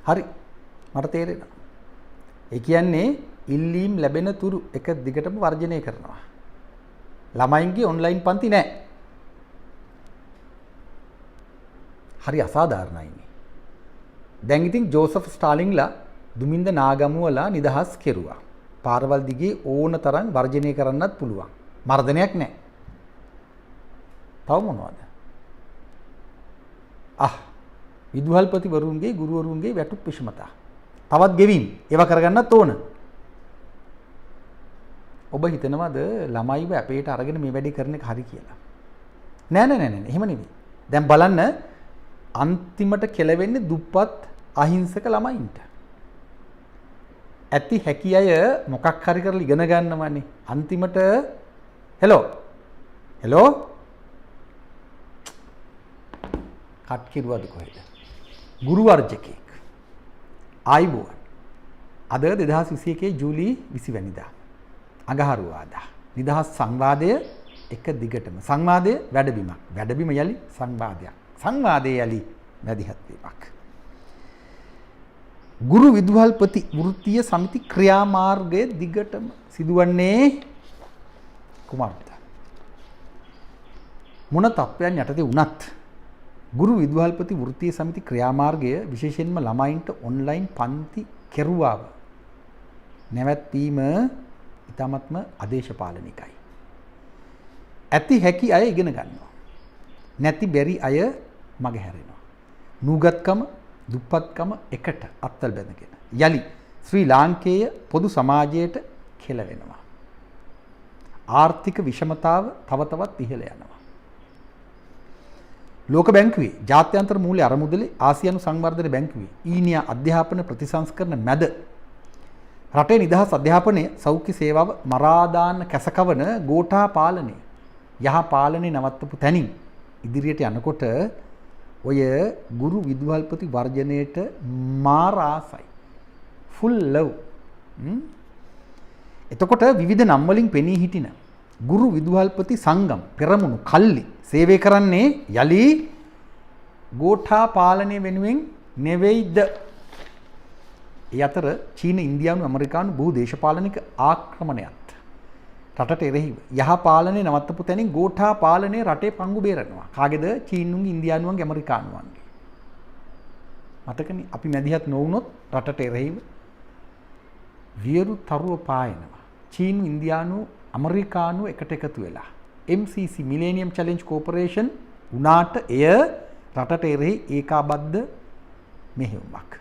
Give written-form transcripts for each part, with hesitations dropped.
හරි. මට තේරෙනවා. ඒ කියන්නේ ඉල්ලීම් ලැබෙන තුරු එක දිගටම වර්ජනය කරනවා. ළමයින්ගේ ඔන්ලයින් පන්ති නැහැ. හරි අසාධාරණයිනේ. දැන් ඉතින් ජෝසප් ස්ටාලින්ලා දුමින්ද නාගමුවලා නිදහස් කෙරුවා. පාරවල් දිගේ ඕන තරම් වර්ජනය කරන්නත් පුළුවන්. මර්ධනයක් නැහැ. තව මොනවද? විදුහල්පතිවරුන්ගේ ගුරුවරුන්ගේ වැටුප් විෂමතා. තවත් ගෙවීම්. ඒවා කරගන්නත් ඕන. ඔබ හිතනවද ළමයිව අපේට අරගෙන මේ වැඩේ කරන එක හරි කියලා? නෑ. එහෙම නෙවෙයි. දැන් බලන්න අන්තිමට කෙලවෙන්නේ දුප්පත් අහිංසක ළමයින්ට. ඇති හැකි අය මොකක් හරි කරලා ඉගෙන ගන්නවනේ. අන්තිමට හෙලෝ කට් කිරුවද කොහෙද? ගුරු වර්ජකෙක්. ආයිබෝවන්. අද 2021 ජූලි 20 වෙනිදා. අඟහරුවාදා. නිදහස් සංවාදය එක දිගටම. සංවාදය වැඩබිමක්. වැඩබිම යලි සංවාදයක්. සංවාදයේ යලි මැදිහත් වීමක්. ගුරු විදුහල්පති වෘත්තීය සමිති ක්‍රියාමාර්ගය දිගටම සිදුවන්නේ කුමක්ද? මොන තත්ත්වයන් යටතේ වුණත් ගුරු විදුහල්පති වෘත්තීය සමිති ක්‍රියාමාර්ගය විශේෂයෙන්ම ළමයින්ට ඔන්ලයින් පන්ති කෙරුවාව නැවැත්වීම ඉතාමත්ම ආදේශපාලනිකයි. ඇති හැකි අය ඉගෙන ගන්නවා. නැති බැරි අය මගහැරෙනවා. නූගත්කම දුප්පත්කම එකට අත්තල් බැඳගෙන යලි ශ්‍රී ලාංකේය පොදු සමාජයට කෙලවෙනවා. ආර්ථික විෂමතාව තව තවත් ඉහළ යනවා. ලෝක බැංකුවේ ජාත්‍යන්තර මූල්‍ය අරමුදලේ ආසියානු සංවර්ධන බැංකුවේ ඊනියා අධ්‍යාපන ප්‍රතිසංස්කරණ මැද රටේ නිදහස් අධ්‍යාපනයේ සෞඛ්‍ය සේවාව මරාදාන කැසකවන ගෝඨා පාලනය යහ පාලනේ නවත්තපු තැනින් ඉදිරියට යනකොට ඔය ගුරු විදුහල්පති වර්ජනයේට මාර ආසයි. Full love. එතකොට විවිධ නම් වලින් පෙනී හිටින ගුරු විදුහල්පති සංගම් පෙරමුණු කල්ලි සේවය කරන්නේ යලි ගෝඨා පාලනය වෙනුවෙන් නෙවෙයිද? ඒ අතර චීන, ඉන්දියානු, ඇමරිකානු බොහෝ දේශපාලනික ආක්‍රමණයත් රටට එරෙහිව යහ පාලනය නවත්තපු තැනින් ගෝඨා පාලනය රටේ පංගු බේරනවා. කාගේද? චීනුන්ගේ, ඉන්දියානුවන්ගේ, ඇමරිකානුවන්ගේ. මතකනේ අපි මැදිහත් නොවුනොත් රටට එරෙහිව වියරු තරුව පායනවා. චීනු, ඉන්දියානු, ඇමරිකානු එකට එකතු වෙලා MCC මිලේනියම් චැලෙන්ජ් කෝපරේෂන් උනාට එය රටට එරෙහි ඒකාබද්ධ මෙහෙයුමක්.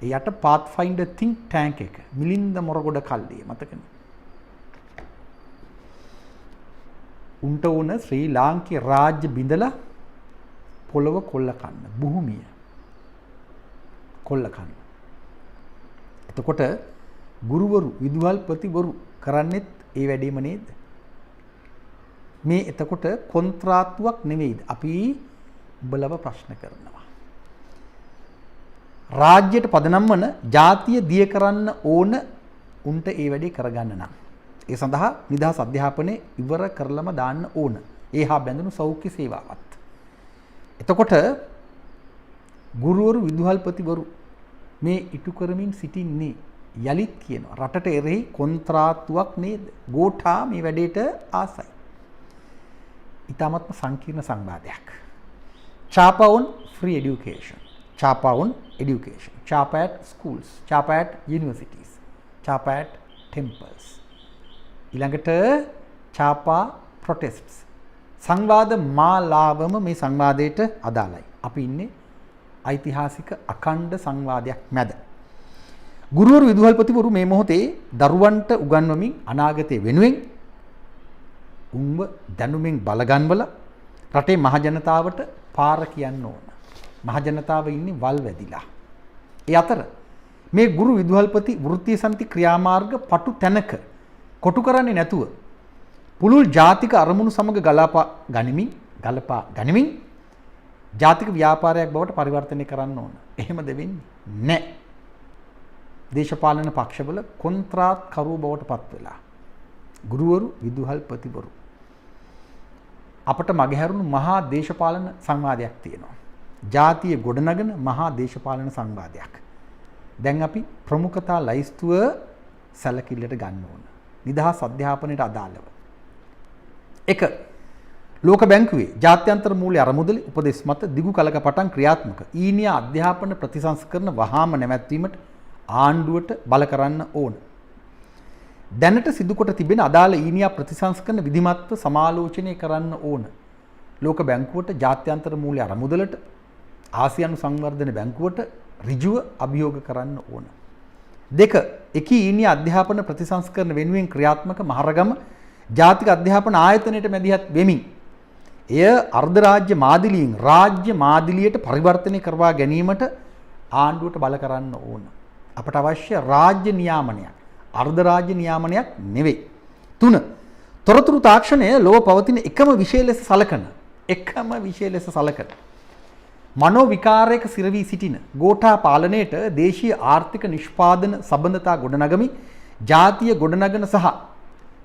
එයට පාත්ෆයින්ඩර් think tank එක මිලින්ද මොරගොඩ කල්ලිය මතකනේ. උන්ට ඕන ශ්‍රී ලාංකේය රාජ්‍ය බිඳලා පොළව කොල්ල කන්න, භූමිය කොල්ල කන්න. එතකොට ගුරුවරු, විදුහල්පතිවරු කරන්නේත් ඒ වැඩේම නේද? මේ එතකොට කොන්ත්‍රාත්තුවක් නෙවෙයිද? අපි උඹලව ප්‍රශ්න කරනවා. රාජ්‍යයට පදනම් වන ජාතිය දිය කරන්න ඕන උන්ට ඒ වැඩේ කරගන්න නම්. ඒ සඳහා නිදහස් අධ්‍යාපනය ඉවර කරලම දාන්න ඕන. ඒ හා බැඳුණු සෞඛ්‍ය සේවාවත්. එතකොට ගුරුවරු, විදුහල්පතිවරු මේ ඉටු කරමින් සිටින්නේ යලිත් කියනවා රටට එරෙහි කොන්ත්‍රාත්තුවක් නේද? ගෝඨා මේ වැඩේට ආසයි. ඉතාමත්ම සංකීර්ණ සංවාදයක්. Chapa on free education, Chapa on education, Chapa at schools, Chapa at universities, Chapa at temples. ඊළඟට Chapa protests. සංවාද මාලාවම මේ සංවාදයට අදාළයි. අපි ඉන්නේ ඓතිහාසික අඛණ්ඩ සංවාදයක් මැද. ගුරුවරු, විදුහල්පතිවරු මේ මොහොතේ දරුවන්ට උගන්වමින් අනාගතය වෙනුවෙන් උන්ව දැනුමින් බලගන්වල රටේ මහජනතාවට පාර කියන්න ඕන. මහජනතාව ඉන්නේ වල් වැදිලා. ඒ අතර මේ ගුරු විදුහල්පති වෘත්තීය සමිති ක්‍රියාමාර්ග පටු තැනක කොටු කරන්නේ නැතුව පුළුල් ජාතික අරමුණු සමග ගලපා ගනිමින් ජාතික ව්‍යාපාරයක් බවට පරිවර්තනය කරන්න ඕන. එහෙමද වෙන්නේ නැහැ. දේශපාලන පක්ෂවල කොන්ත්‍රාත් කරුව බවට පත් වෙලා ගුරුවරු, විදුහල්පතිවරු අපට මගහැරුණු මහා දේශපාලන සංවාදයක් තියෙනවා. ජාතිය ගොඩනගන මහා දේශපාලන සංවාදයක්. දැන් අපි ප්‍රමුඛතා ලයිස්තුව සැලකිල්ලට ගන්න ඕන. නිදහස් අධ්‍යාපනයට අදාළව. 1. ලෝක බැංකුවේ ජාත්‍යන්තර මූල්‍ය අරමුදලේ උපදෙස් මත දිගු කලක පටන් ක්‍රියාත්මක ඊනියා අධ්‍යාපන ප්‍රතිසංස්කරණ වහාම නැවැත්වීමට ආණ්ඩුවට බල කරන්න ඕන. දැනට සිදු කොට තිබෙන අදාළ ඊනියා ප්‍රතිසංස්කරණ විධිමත්ව සමාලෝචනය කරන්න ඕන. ලෝක බැංකුවට ජාත්‍යන්තර මූල්‍ය අරමුදලට ආසියානු සංවර්ධන බැංකුවට ඍජුව අභියෝග කරන්න ඕන. 2. එකී ඊනියා අධ්‍යාපන ප්‍රතිසංස්කරණ වෙනුවෙන් ක්‍රියාත්මක මහරගම ජාතික අධ්‍යාපන ආයතනයට මැදිහත් වෙමින් එය අර්ධ රාජ්‍ය මාදිලියෙන් රාජ්‍ය මාදිලියට පරිවර්තනය කරවා ගැනීමට ආණ්ඩුවට බල කරන්න ඕන. අපට අවශ්‍ය රාජ්‍ය නියාමනයක් අර්ධ රාජ්‍ය නියාමනයක් නෙවෙයි. 3. තොරතුරු තාක්ෂණය ලොව පවතින එකම විෂය ලෙස සලකන මනෝ විකාරයක සිරවී සිටින ගෝඨා පාලනයට දේශීය ආර්ථික නිෂ්පාදන සබඳතා ගොඩනගමි ජාතිය ගොඩනගන සහ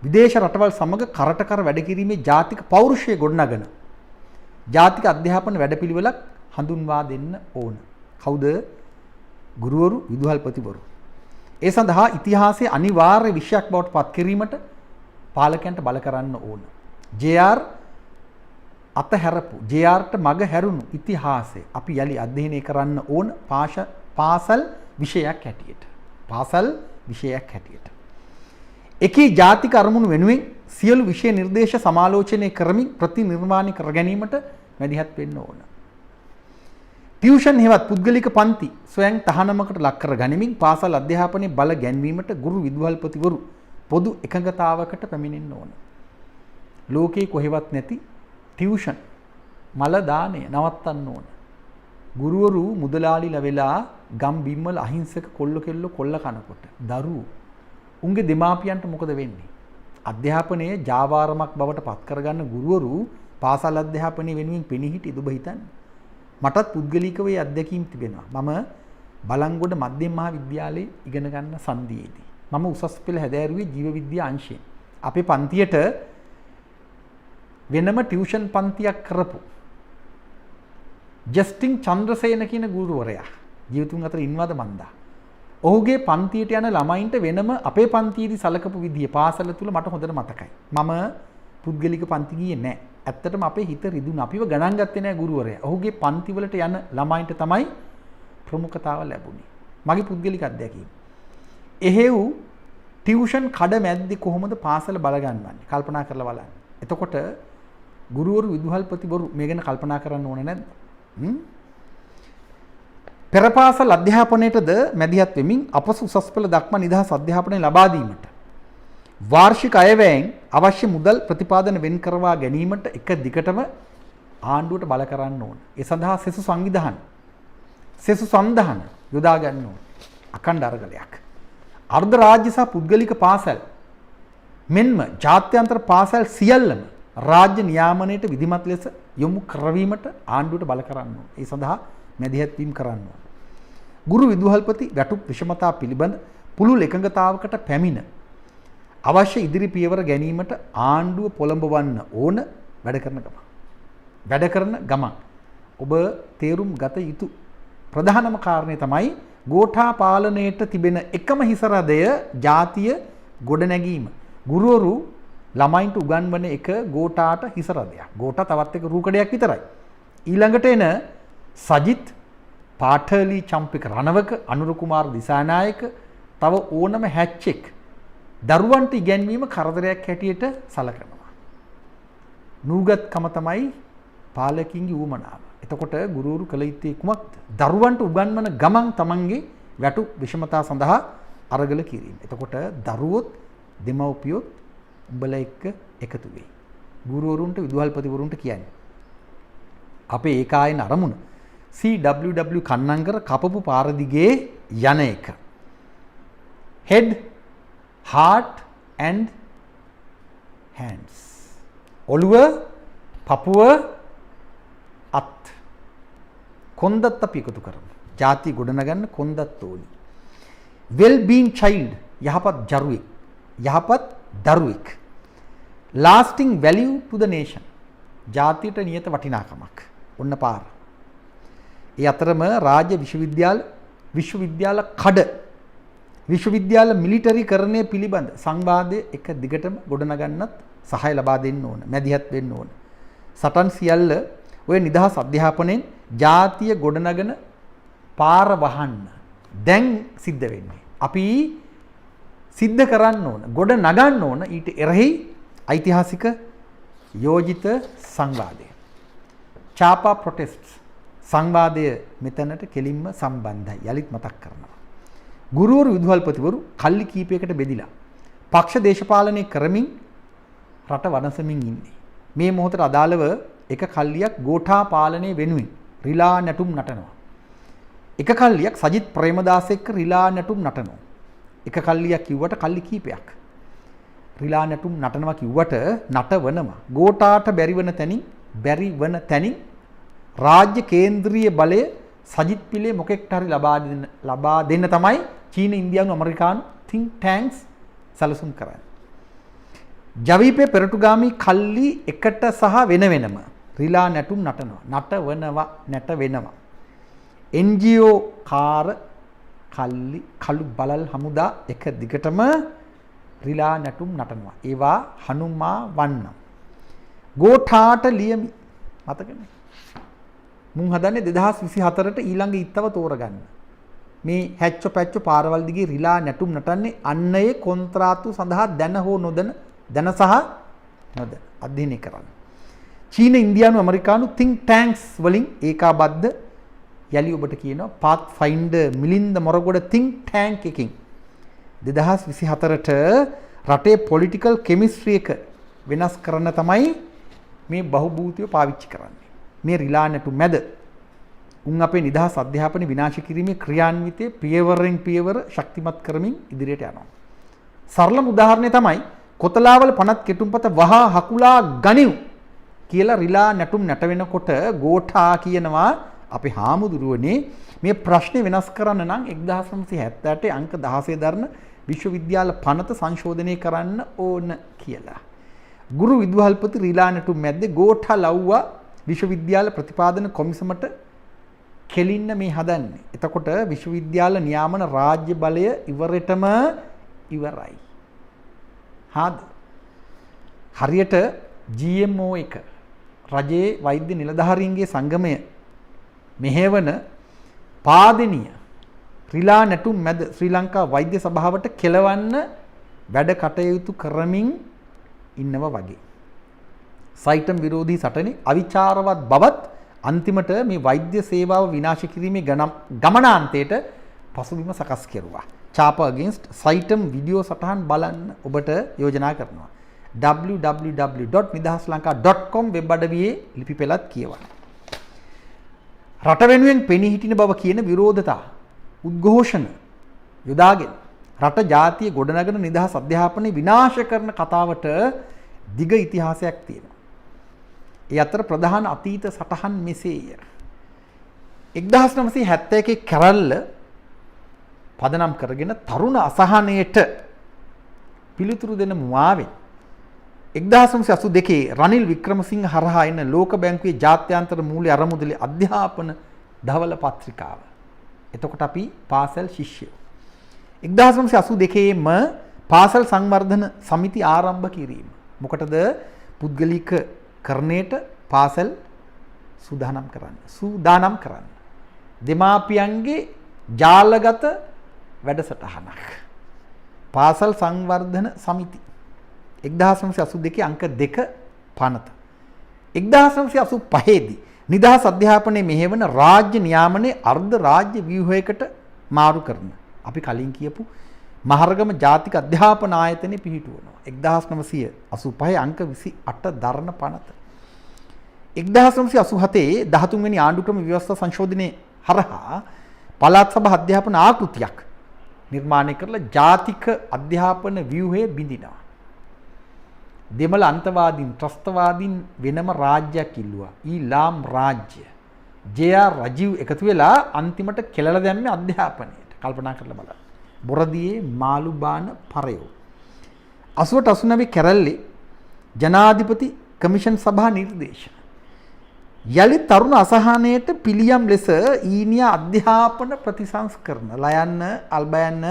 විදේශ රටවල් සමග කරට කර වැඩ කිරීමේ ජාතික පෞරුෂය ගොඩනගන ජාතික අධ්‍යාපන වැඩපිළිවෙලක් හඳුන්වා දෙන්න ඕන. කවුද? ගුරුවරු, විදුහල්පතිවරු. ඒ සඳහා ඉතිහාසයේ අනිවාර්ය විෂයක් බවට පත් කිරීමට පාලකයන්ට බල කරන්න ඕන. JR අතහැරපු JRට මග හැරුණු ඉතිහාසය අපි යලි අධ්‍යයනය කරන්න ඕන පාසල් විෂයක් හැටියට. එකී ජාතික අරමුණු වෙනුවෙන් සියලු විෂය නිර්දේශ සමාලෝචනය කරමින් ප්‍රතිනිර්මාණය කර ගැනීමට මැදිහත් වෙන්න ඕන. ටියුෂන් හෙවත් පුද්ගලික පන්ති ස්වයං තහනමකට ලක් කර ගනිමින් පාසල් අධ්‍යාපනයේ බල ගැන්වීමට ගුරු විදුහල්පතිවරු පොදු එකඟතාවකට පැමිණෙන්න ඕන. ලෝකේ කොහෙවත් නැති ටියුෂන් මල දාණය නවත්තන්න ඕන. ගුරුවරු මුදලාලිලා වෙලා ගම් බිම්වල අහිංසක කොල්ල කනකොට දරුවෝ උන්ගේ දෙමාපියන්ට මොකද වෙන්නේ? අධ්‍යාපනයේ ජාවාරමක් බවට පත් කරගන්න ගුරුවරු පාසල් අධ්‍යාපනයේ වෙනුවෙන් පෙනී හිටියද ඔබ හිතන්නේ? මටත් පුද්ගලිකව ඒ අත්දැකීම් තිබෙනවා. මම බලංගොඩ මධ්‍යම මහා විද්‍යාලයේ ඉගෙන ගන්න සන්ධියේදී මම උසස් පෙළ හැදෑරුවේ ජීව විද්‍යා අංශයෙන්. අපේ පන්තියට වෙනම ටියුෂන් පන්තියක් කරපු ජස්ටින් චන්ද්‍රසේන කියන ගුරුවරයා ජීවිතුන් අතර ඉන්නවද මන්දා. ඔහුගේ පන්තියට යන ළමයින්ට වෙනම අපේ පන්තියේදී සලකපු විදිය පාසල තුල මට හොඳට මතකයි. මම පුද්ගලික පන්ති ගියේ නැහැ. ඇත්තටම අපේ හිත රිදුන අපිව ගණන් ගත්තේ නැහැ ගුරුවරයා. ඔහුගේ පන්ති වලට යන ළමයින්ට තමයි ප්‍රමුඛතාව ලැබුණේ. මගේ පුද්ගලික අත්දැකීම. එහෙව් ටියුෂන් කඩ මැද්දේ කොහොමද පාසල බලගන්නවන්නේ? කල්පනා කරලා බලන්න. එතකොට ගුරුවරු විදුහල්පතිවරු මේ ගැන කල්පනා කරන්න ඕනේ නැද්ද? පෙර පාසල් අධ්‍යාපනයේද මැදිහත් වෙමින් අපස උසස් පෙළ දක්වා නිදහස් අධ්‍යාපනය ලබා දීමට වාර්ෂික අයවැයෙන් අවශ්‍ය මුදල් ප්‍රතිපාදන වෙන් කරවා ගැනීමට එක දිගටම ආණ්ඩුවට බල කරන්න ඕන. ඒ සඳහා සෙසු සංවිධාන යොදා ගන්න ඕන. අඛණ්ඩ අරගලයක්. අර්ධ රාජ්‍ය සහ පුද්ගලික පාසල් මෙන්ම ජාත්‍යන්තර පාසල් සියල්ලම රාජ්‍ය නියාමනයට විධිමත් ලෙස යොමු කරවීමට ආණ්ඩුවට බල කරන්න ඕන. ඒ සඳහා මැදිහත් වීම කරන්න ඕන. ගුරු විදුහල්පති වැටුප් විෂමතා පිළිබඳ පුළුල් එකඟතාවකට පැමිණ අවශ්‍ය ඉදිරි පියවර ගැනීමට ආණ්ඩුව පොළඹවන්න ඕන වැඩ කරන ගමන් ඔබ තේරුම් ගත යුතු ප්‍රධානම කාරණය තමයි ගෝඨා පාලනයට තිබෙන එකම හිසරදය ජාතිය ගොඩනැගීම. ගුරුවරු ළමයින්ට උගන්වන එක ගෝඨාට හිසරදයක්. ගෝඨා තවත් එක රූකඩයක් විතරයි. ඊළඟට එන සජිත් පාඨලි චම්පික රණවක අනුර කුමාර දිසානායක තව ඕනම හැච්චෙක් දරුවන්ට ඉගැන්වීම කරදරයක් හැටියට සලකනවා. නූගත්කම තමයි පාලකින්ගේ ඌමනාව. එතකොට ගුරුවරු කළ යුත්තේ කුමක්ද? දරුවන්ට උගන්වන ගමන් තමන්ගේ වැටුප් විෂමතා සඳහා අරගල කිරීම. එතකොට දරුවොත් දෙමව්පියොත් උඹලා එක්ක එකතු වෙයි. ගුරුවරුන්ට විදුහල්පතිවරුන්ට කියන්නේ අපේ ඒකායන අරමුණ CWW කන්නංකර කපපු පාර දිගේ යන එක. head, heart and hands. ඔළුව, පපුව, අත්. කොන්දත් අපි එකතු කරමු. ජාතිය ගොඩනගන්න කොන්දත් ඕනි. well being child යහපත් දරුවෙක්. lasting value to the nation. ජාතියට නියත වටිනාකමක්. ඔන්න පාර. ඒ අතරම රාජ්‍ය විශ්වවිද්‍යාල කඩ විශ්වවිද්‍යාල මිලිටරිකරණය පිළිබඳ සංවාදය එක දිගටම ගොඩනගන්නත් සහාය ලබා දෙන්න ඕන. මැදිහත් වෙන්න ඕන. සටන් සියල්ල ඔය නිදහස් අධ්‍යාපනයෙන් ජාතිය ගොඩනගන පාර වහන්න දැන් සිද්ධ වෙන්නේ. අපි සිද්ධ කරන්න ඕන, ගොඩ නගන්න ඕන ඊට එරෙහි ඓතිහාසික යෝජිත සංවාදය. චාපා ප්‍රොටෙස්ට්ස් සංවාදය මෙතනට කෙලින්ම සම්බන්ධයි. යලිත් මතක් කරනවා. ගුරුවරු විදුහල්පතිවරු කල්ලි කීපයකට බෙදිලා පක්ෂ දේශපාලනය කරමින් රට වනසමින් ඉන්නේ. මේ මොහොතට අදාළව එක කල්ලියක් ගෝඨා පාලනය වෙනුවෙන් රිලා නැටුම් නටනවා. එක කල්ලියක් සජිත් ප්‍රේමදාස එක්ක රිලා නැටුම් නටනවා. එක කල්ලියක් කිව්වට කල්ලි කීපයක් රිලා නැටුම් නටනවා කිව්වට නටවනවා. ගෝඨාට බැරි වන තැනින් රාජ්‍ය කේන්ද්‍රීය බලය සජිත් පිලේ මොකෙක්ට හරි ලබා දෙන්න තමයි චීන, ඉන්දියානු, ඇමරිකානු think tanks සැලසුම් කරන්නේ. ජවීපේ පෙරටුගාමී කල්ලි එකට සහ වෙනම රිලා නැටුම් නටවෙනවා. NGO කාර කල්ලි කළු බලල් හමුදා එක දිගටම රිලා නැටුම් නටනවා. ඒවා හනුමා වන්නම්. ගෝඨාට ලියමි. මතකනේ. මුන් හදන්නේ 2024ට ඊළඟ ඉත්තව තෝරගන්න. මේ හැච්චෝ පැච්චෝ පාරවල් දිගේ රිලා නැටුම් නටන්නේ අන්න ඒ කොන්ත්‍රාතු සඳහා දැන සහ නොදැන අධ්‍යයනය කරන්න. චීන, ඉන්දියානු, ඇමරිකානු think tanks වලින් ඒකාබද්ධ යලි ඔබට කියනවා Pathfinder Milinda Moragoda think tank එකකින් 2024ට රටේ political chemistry එක වෙනස් කරන්න තමයි මේ බහුභූතිය පාවිච්චි කරන්නේ. මේ රිලා නැටුම් මැද උන් අපේ නිදහස් අධ්‍යාපනය විනාශ කිරීමේ ක්‍රියාන්විතයේ පියවරෙන් පියවර ශක්තිමත් කරමින් ඉදිරියට යනවා. සරලම උදාහරණය තමයි කොතලාවල පනත් කෙටුම්පත වහා හකුලා ගනිව් කියලා රිලා නැටුම් නැටවෙනකොට ගෝඨා කියනවා අපේ හාමුදුරුවනේ මේ ප්‍රශ්නේ වෙනස් කරන්න නම් 1978 අංක 16 දරන විශ්වවිද්‍යාල පනත සංශෝධනය කරන්න ඕන කියලා. ගුරු විදුහල්පති රිලා නැටුම් මැද්දේ ගෝඨා ලව්වා විශ්වවිද්‍යාල ප්‍රතිපාදන කොමිසමට කෙලින්න මේ හදන්නේ. එතකොට විශ්වවිද්‍යාල නියාමන රාජ්‍ය බලය ඉවරෙටම ඉවරයි. හරියට GMO එක රජයේ වෛද්‍ය නිලධාරීන්ගේ සංගමය මෙහෙවන පාදනීය රිලා නැටුම් මැද ශ්‍රී ලංකා වෛද්‍ය සභාවට කෙලවන්න වැඩ කටයුතු කරමින් ඉන්නවා වගේ. සයිටම් විරෝධී සටනේ අවිචාරවත් බවත් අන්තිමට මේ වෛද්‍ය සේවාව විනාශ කිරීමේ ගමනාන්තයට පසුබිම සකස් කෙරුවා. Chapa against සයිටම් වීඩියෝ සටහන් බලන්න ඔබට යෝජනා කරනවා. www.nidahaslanka.com වෙබ් අඩවියේ ලිපි පෙළත් කියවන්න. රට වෙනුවෙන් පෙනී හිටින බව කියන විරෝධතා උද්ඝෝෂණ යොදාගෙන රට ජාතිය ගොඩනගන නිදහස් අධ්‍යාපනය විනාශ කරන කතාවට දිග ඉතිහාසයක් තියෙනවා. ඒ අතර ප්‍රධාන අතීත සටහන් මෙසේය. 1971 කැරල්ල පදනම් කරගෙන තරුණ අසහනයට පිළිතුරු දෙන මුවාවෙන් 1982 රනිල් වික්‍රමසිංහ හරහා එන ලෝක බැංකුවේ ජාත්‍යන්තර මූල්‍ය අරමුදලේ අධ්‍යාපන ධවල පත්‍රිකාව. එතකොට අපි පාසල් ශිෂ්‍යයෝ. 1982ම පාසල් සංවර්ධන සමිති ආරම්භ කිරීම. මොකටද? පුද්ගලික කරණයට පාසල් සූදානම් කරන්න. දෙමාපියන්ගේ ජාලගත වැඩසටහනක්. පාසල් සංවර්ධන සමිති 1982 අංක 2 පනත. 1985 දී නිදහස් අධ්‍යාපනයේ මෙහෙවන රාජ්‍ය නියාමනයේ අර්ධ රාජ්‍ය ව්‍යුහයකට මාරු කරන අපි කලින් කියපු මහරගම ජාතික අධ්‍යාපන ආයතනයේ පිහිටුවනවා. 1985 අංක 28 දරන පනත. 1987 13 වෙනි ආණ්ඩුක්‍රම ව්‍යවස්ථා සංශෝධනයේ හරහා පළාත් සභා අධ්‍යාපන ආකෘතියක් නිර්මාණය කරලා ජාතික අධ්‍යාපන ව්‍යුහය බිඳිනවා. දෙමළ අන්තවාදීන් ත්‍රස්තවාදීන් වෙනම රාජ්‍යයක් ඉල්ලුවා. ඊලාම් රාජ්‍ය. ජේ.ආර්. රජීව් එකතු වෙලා අන්තිමට කෙලලා දැම්මේ අධ්‍යාපනයට. කල්පනා කරලා බලන්න. බොරදියේ මාළු බාන පරයෝ. 88 89 කැරල්ලේ ජනාධිපති කමිෂන් සභා නිර්දේශ. යලි තරුණ අසහනයට පිළියම් ලෙස ඊනියා අධ්‍යාපන ප්‍රතිසංස්කරණ ලයන්න අල්බයන්න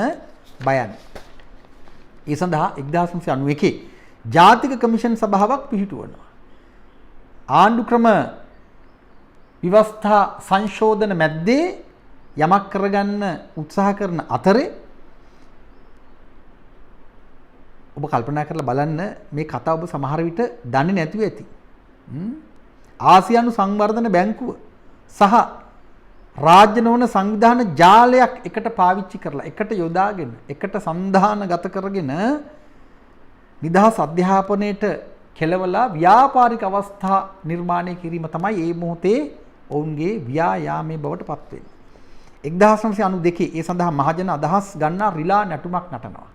බයන්න. ඒ සඳහා 1991 ජාතික කමිෂන් සභාවක් පිහිටුවනවා. ආණ්ඩු ක්‍රම ව්‍යවස්ථා සංශෝධන මැද්දේ යමක් කරගන්න උත්සාහ කරන අතරේ ඔබ කල්පනා කරලා බලන්න මේ කතාව ඔබ සමහර විට දන්නේ නැතුව ඇති. ආසියානු සංවර්ධන බැංකුව සහ රාජ්‍ය නොවන සංවිධාන ජාලයක් එකට පාවිච්චි කරලා එකට යොදාගෙන එකට සන්ධානගත කරගෙන නිදහස් අධ්‍යාපනයේට කෙලවලා ව්‍යාපාරික අවස්ථා නිර්මාණය කිරීම තමයි මේ මොහොතේ ඔවුන්ගේ ව්‍යායාමයේ බවට පත් වෙන්නේ. 1992 ඒ සඳහා මහජන අදහස් ගන්නා රිලා නැටුමක් නටනවා.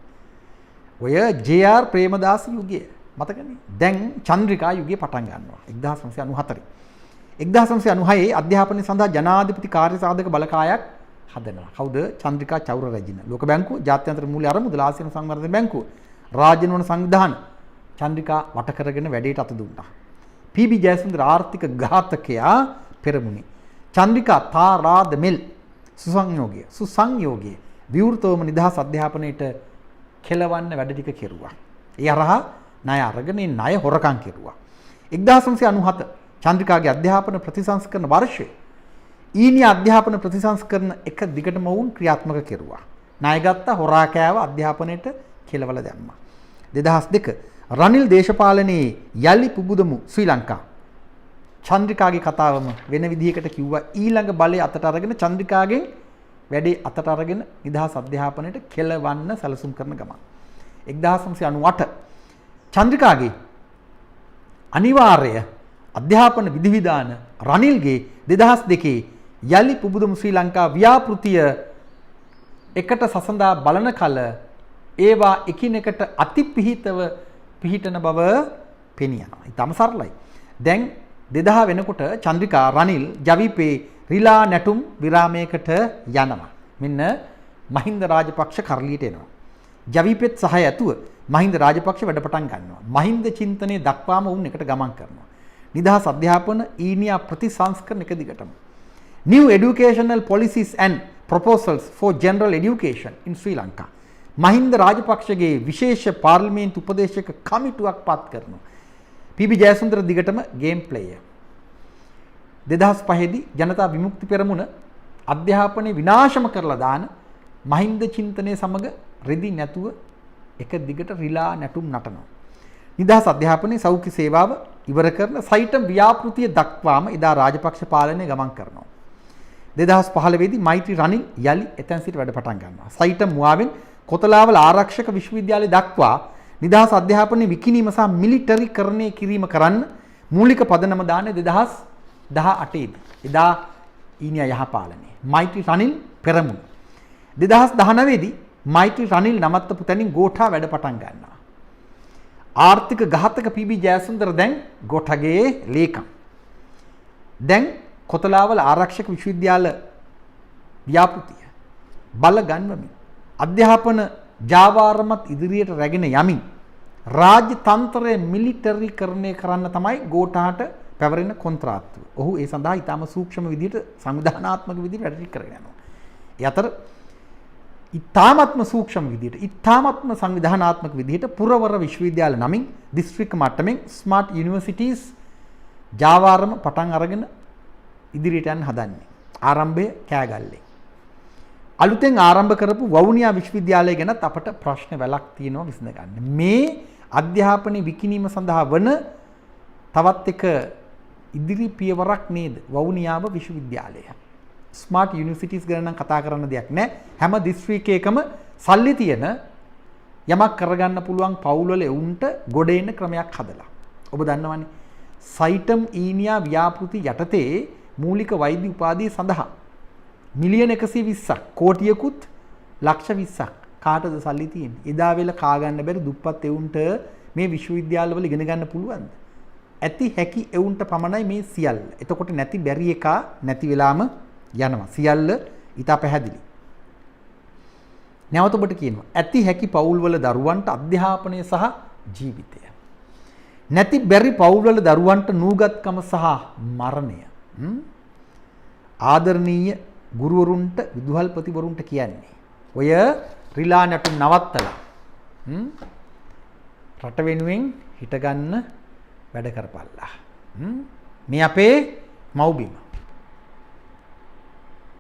ඔය ජේ.ආර්. ප්‍රේමදාස යුගයේ මතකනේ. දැන් චන්ද්‍රිකා යුගයේ පටන් ගන්නවා 1994. 1996 අධ්‍යාපනය සඳහා ජනාධිපති කාර්යසාධක බලකායක් හදනවා. කවුද? චන්ද්‍රිකා චෞර රැජින. ලෝක බැංකුව, ජාත්‍යන්තර මූල්‍ය අරමුදල, ආසියානු සංවර්ධන බැංකුව, රාජ්‍ය නොවන සංවිධාන චන්ද්‍රිකා වට කරගෙන වැඩේට අත දුන්නා. පී.බී. ජයසුන්දර ආර්ථික ඝාතකයා පෙරමුණේ. චන්ද්‍රිකා තාරාද මෙල් සුසංයෝගය විවෘතවම නිදහස් අධ්‍යාපනයේට කෙලවන්න වැඩ ටික කෙරුවා. ඒ හරහා ණය අරගෙන ණය හොරකම් කෙරුවා. 1997 චන්ද්‍රිකාගේ අධ්‍යාපන ප්‍රතිසංස්කරණ වර්ෂය ඊනියා අධ්‍යාපන ප්‍රතිසංස්කරණ එක දිගටම වුන් ක්‍රියාත්මක කෙරුවා. ණය ගත්ත හොරා කෑව අධ්‍යාපනයේට කෙලවල දැම්මා. 2002 රනිල් දේශපාලනයේ යලි පුබුදමු ශ්‍රී ලංකා. චන්ද්‍රිකාගේ කතාවම වෙන විදිහකට කිව්වා ඊළඟ බලය අතට අරගෙන චන්ද්‍රිකාගෙන් වැඩේ අතට අරගෙන නිදහස් අධ්‍යාපනයට කෙලවන්න සැලසුම් කරන ගමන් 1998 චන්ද්‍රිකාගේ අනිවාර්ය අධ්‍යාපන විධිවිධාන රනිල්ගේ 2002 යලි පුබුදමු ශ්‍රී ලංකා ව්‍යාපෘතිය එකට සසඳා බලන කල ඒවා එකිනෙකට අතිපිහිතව පිහිටන බව පෙනී යනවා. ඊටම සරලයි. දැන් 2000 වෙනකොට චන්ද්‍රිකා රනිල් ජවිපේ රිලා නැටුම් විරාමයකට යනවා. මෙන්න මහින්ද රාජපක්ෂ කරලියට එනවා. ජවිපෙත් සහය ඇතුව මහින්ද රාජපක්ෂ වැඩ පටන් ගන්නවා. මහින්ද චින්තනයේ දක්වාම වුන් එකට ගමන් කරනවා. නිදහස් අධ්‍යාපන ඊනියා ප්‍රතිසංස්කරණ එක දිගටම. New educational policies and proposals for general education in Sri Lanka. Mahinda රාජපක්ෂගේ විශේෂ පාර්ලිමේන්තු උපදේශක කමිටුවක් පත් කරනවා. පී.බී. ජයසුන්දර දිගටම ගේම් ප්ලේයර්. 2005 දී ජනතා විමුක්ති පෙරමුණ අධ්‍යාපනයේ විනාශම කරලා දාන මහින්ද චින්තනයේ සමග රෙදි නැතුව එක දිගට රිලා නැටුම් නටනවා. නිදහස් අධ්‍යාපනයේ සෞඛ්‍ය සේවාව ඉවර කරන සයිටම් ව්‍යාපෘතිය දක්වාම එදා රාජපක්ෂ පාලනය ගමන් කරනවා. 2015 දී මෛත්‍රී රනිල් යලි එතැන් සිට වැඩ පටන් ගන්නවා. සයිටම් මුවාවෙන් කොතලාවල ආරක්ෂක විශ්වවිද්‍යාලය දක්වා නිදහස් අධ්‍යාපනයේ විකිණීම සහ මිලිටරිකරණය කිරීම කරන්න මූලික පදනම දාන්නේ 2018 දී. එදා ඊනියා යහපාලනයේ මෛත්‍රී රනිල් පෙරමුණ. 2019 දී මෛත්‍රී රනිල් නමත්තපු තැනින් ගෝඨා වැඩ පටන් ගන්නවා. ආර්ථික ඝාතක පී.බී. ජයසුන්දර දැන් ගෝඨගේ ලේකම්. දැන් කොතලාවල ආරක්ෂක විශ්වවිද්‍යාල ව්‍යාපෘතිය බල ගන්වමින් අධ්‍යාපන ජාවාරමත් ඉදිරියට රැගෙන යමින් රාජ්‍ය තන්ත්‍රය මිලිටරිකරණය කරන්න තමයි ගෝඨාට පැවරෙන කොන්ත්‍රාත්තුව. ඔහු ඒ සඳහා ඊටම සූක්ෂම විදිහට සංවිධානාත්මක විදිහට වැඩ කරගෙන යනවා. ඒ අතර ඊටාත්ම සූක්ෂම විදිහට ඊටාත්ම සංවිධානාත්මක විදිහට පුරවර විශ්වවිද්‍යාල නමින් දිස්ත්‍රික්ක මට්ටමින් ස්මාර්ට් යුනිවර්සිටිස් ජාවාරම පටන් අරගෙන ඉදිරියට යන්න හදන්නේ. ආරම්භය කෑගල්ලේ. අලුතෙන් ආරම්භ කරපු වවුනියා විශ්වවිද්‍යාලය ගැනත් අපට ප්‍රශ්න වැලක් තියෙනවා විසඳ ගන්න. මේ අධ්‍යාපනයේ විකිණීම සඳහා වන තවත් එක ඉදිරි පියවරක් නේද වවුනියාව විශ්වවිද්‍යාලය. ස්මාර්ට් යුනිවර්සිටිස් ගැන නම් කතා කරන්න දෙයක් නැහැ. හැම දිස්ත්‍රික්කයකම සල්ලි තියෙන යමක් කරගන්න පුළුවන් පවුල්වල එවුන්ට ගොඩ එන්න ක්‍රමයක් හදලා. ඔබ දන්නවනේ සයිටම් ඊනියා ව්‍යාපෘති යටතේ මූලික වෛද්‍ය උපාධිය සඳහා මිලියන 120ක් කෝටියකුත් ලක්ෂ 20ක් කාටද සල්ලි තියෙන්නේ? එදා වෙල කා ගන්න බැරි දුප්පත් එවුන්ට මේ විශ්වවිද්‍යාලවල ඉගෙන ගන්න පුළුවන්ද? ඇති හැකි එවුන්ට පමණයි මේ සියල්ල. එතකොට නැති බැරි එක නැති වෙලාම යනවා. සියල්ල ඊට පැහැදිලි. නැවත ඔබට කියනවා ඇති හැකි පවුල්වල දරුවන්ට අධ්‍යාපනය සහ ජීවිතය. නැති බැරි පවුල්වල දරුවන්ට නූගත්කම සහ මරණය. ආදරණීය ගුරුවරුන්ට විදුහල්පතිවරුන්ට කියන්නේ ඔය රිලා නැටුම් නවත්තලා රට වෙනුවෙන් හිටගන්න වැඩ කරපල්ලා. මේ අපේ මව්බිම.